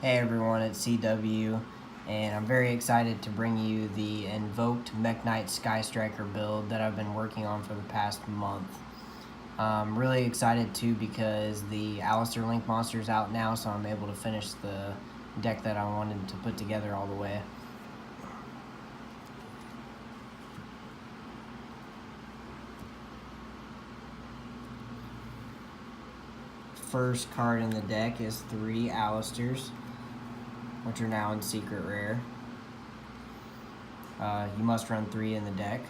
Hey everyone, it's CW, and I'm very excited to bring you the Invoked Mekk-Knight Sky Striker build that I've been working on for the past month. I'm really excited too because the Alistair Link monster is out now, so I'm able to finish the deck that I wanted to put together all the way. First card in the deck is 3 Alistairs, which are now in secret rare. You must run 3 in the deck.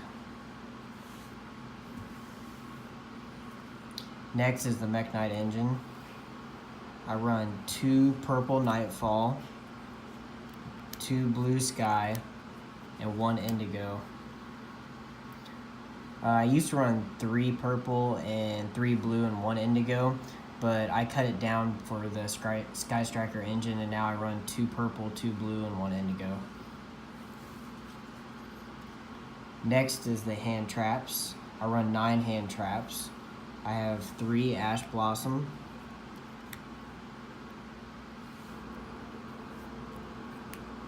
Next is the Mekk-Knight engine. I run 2 purple Nightfall, 2 blue Sky, and 1 indigo. I used to run 3 purple and 3 blue and 1 indigo, but I cut it down for the Sky Striker engine, and now I run 2 purple, 2 blue, and 1 indigo. Next is the hand traps. I run 9 hand traps. I have 3 Ash Blossom,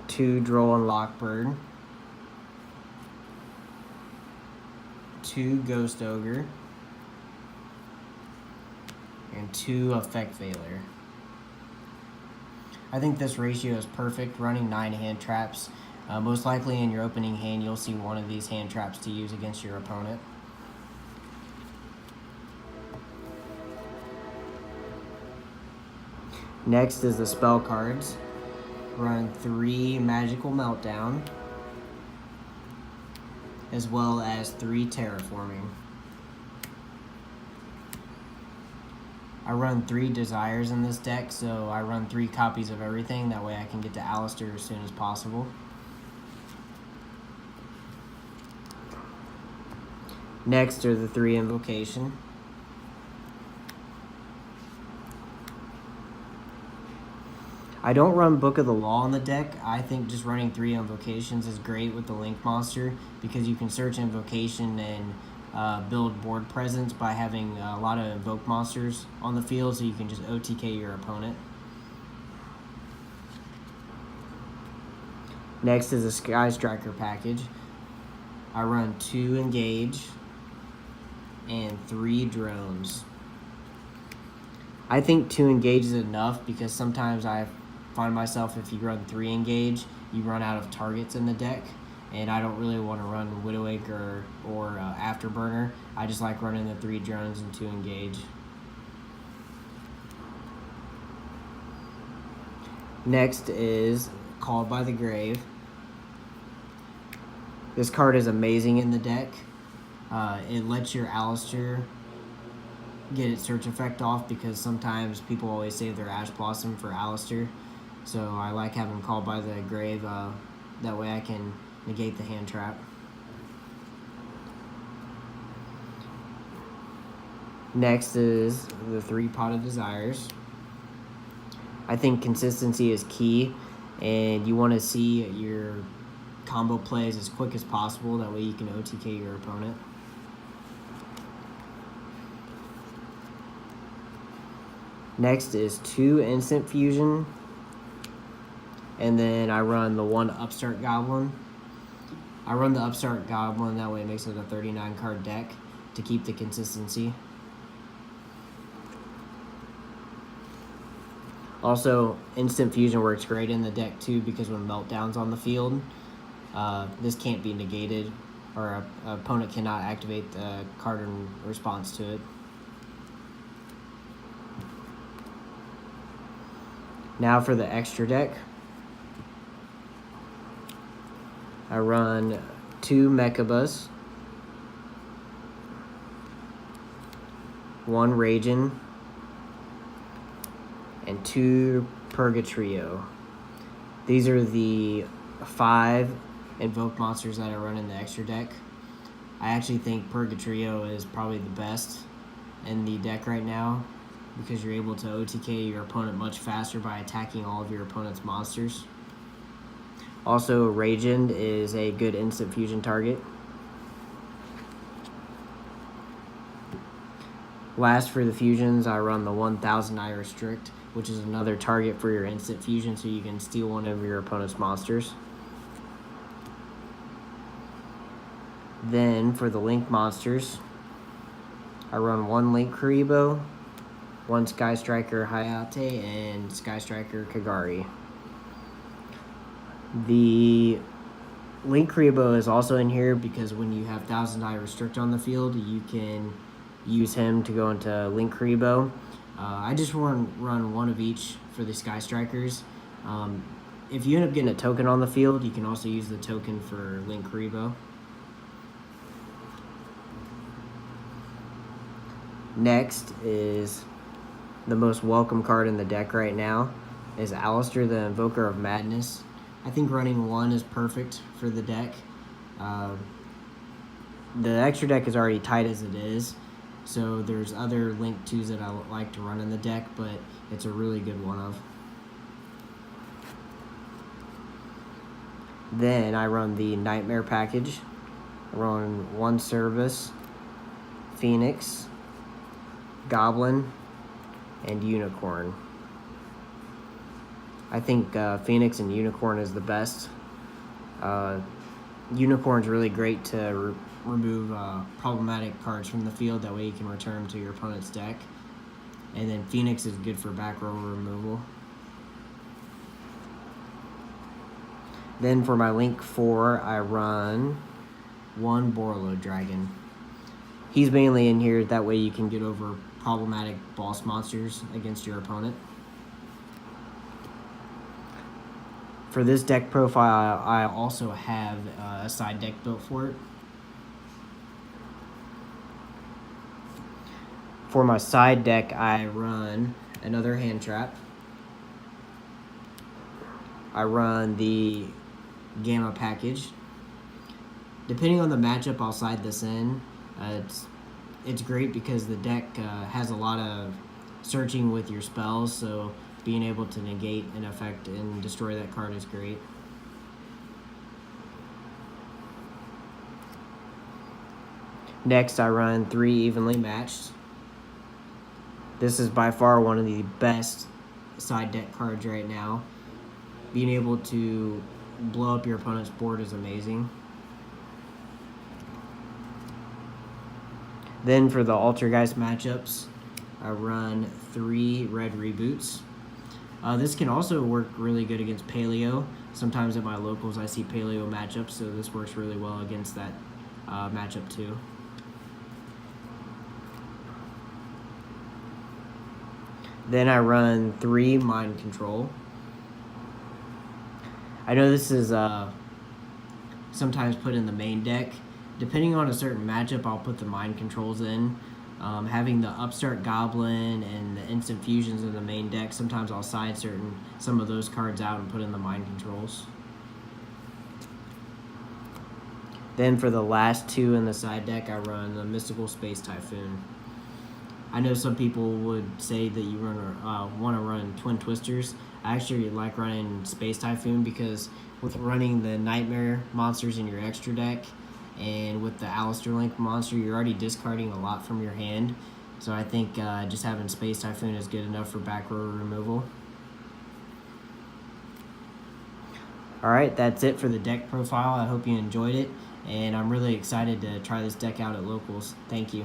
2 Droll and Lockbird, 2 Ghost Ogre, and 2 Effect Veiler. I think this ratio is perfect, running 9 hand traps. Most likely in your opening hand, you'll see one of these hand traps to use against your opponent. Next is the spell cards. Run 3 Magical Meltdown, as well as 3 Terraforming. I run 3 Desires in this deck, so I run 3 copies of everything. That way I can get to Alistair as soon as possible. Next are the 3 Invocation. I don't run Book of the Law on the deck. I think just running 3 Invocations is great with the Link monster because you can search Invocation and build board presence by having a lot of Invoke monsters on the field, so you can just OTK your opponent. Next is a Sky Striker package. I run 2 Engage and 3 Drones. I think 2 Engage is enough because sometimes I find myself, if you run 3 Engage, you run out of targets in the deck, and I don't really want to run Widowmaker or Afterburner. I just like running the 3 Drones and 2 Engage. Next is Called by the Grave. This card is amazing in the deck. It lets your Alistair get its search effect off because sometimes people always save their Ash Blossom for Alistair. So I like having Called by the Grave. That way I can negate the hand trap. Next is the 3 Pot of Desires. I think consistency is key, and you want to see your combo plays as quick as possible. That way you can OTK your opponent. Next is 2 Instant Fusion, and then I run the 1 Upstart Goblin. I run the Upstart Goblin, that way it makes it a 39 card deck to keep the consistency. Also, Instant Fusion works great in the deck too because when Meltdown's on the field, this can't be negated, or an opponent cannot activate the card in response to it. Now for the extra deck. I run 2 Mekhabus, 1 Ragin, and 2 Purgatrio. These are the 5 Invoke monsters that I run in the extra deck. I actually think Purgatrio is probably the best in the deck right now because you're able to OTK your opponent much faster by attacking all of your opponent's monsters. Also, Ragin is a good instant fusion target. Last for the fusions, I run the 1000 Eye Restrict, which is another target for your instant fusion, so you can steal one of your opponent's monsters. Then for the Link monsters, I run 1 Link Kuriboh, 1 Sky Striker Hayate, and Sky Striker Kagari. The Link Kuriboh is also in here because when you have 1000 Die Restrict on the field, you can use him to go into Link Kuriboh. I just run 1 of each for the Sky Strikers. If you end up getting a token on the field, you can also use the token for Link Kuriboh. Next is the most welcome card in the deck right now, is Alistair, the Invoker of Madness. I think running 1 is perfect for the deck. The extra deck is already tight as it is, so there's other Link 2s that I like to run in the deck, but it's a really good one of. Then I run the Nightmare package. I run 1 Service, Phoenix, Goblin, and Unicorn. I think Phoenix and Unicorn is the best. Unicorn's really great to remove problematic cards from the field. That way you can return them to your opponent's deck. And then Phoenix is good for back row removal. Then for my Link 4, I run 1 Borlo Dragon. He's mainly in here, that way you can get over problematic boss monsters against your opponent. For this deck profile, I also have a side deck built for it. For my side deck, I run another hand trap. I run the Gamma package. Depending on the matchup, I'll side this in. It's great because the deck has a lot of searching with your spells, so being able to negate an effect and destroy that card is great. Next, I run 3 Evenly Matched. This is by far one of the best side deck cards right now. Being able to blow up your opponent's board is amazing. Then for the Altergeist matchups, I run 3 Red Reboots. This can also work really good against Paleo. Sometimes at my locals I see Paleo matchups, so this works really well against that matchup too. Then I run 3 Mind Control. I know this is sometimes put in the main deck. Depending on a certain matchup, I'll put the Mind Controls in. Having the Upstart Goblin and the Instant Fusions in the main deck, sometimes I'll side some of those cards out and put in the Mind Controls. Then for the last 2 in the side deck, I run the Mystical Space Typhoon. I know some people would say that you want to run Twin Twisters. I actually like running Space Typhoon because with running the Nightmare monsters in your extra deck, and with the Alistair Link monster, you're already discarding a lot from your hand. So I think just having Space Typhoon is good enough for back row removal. Alright, that's it for the deck profile. I hope you enjoyed it, and I'm really excited to try this deck out at locals. Thank you.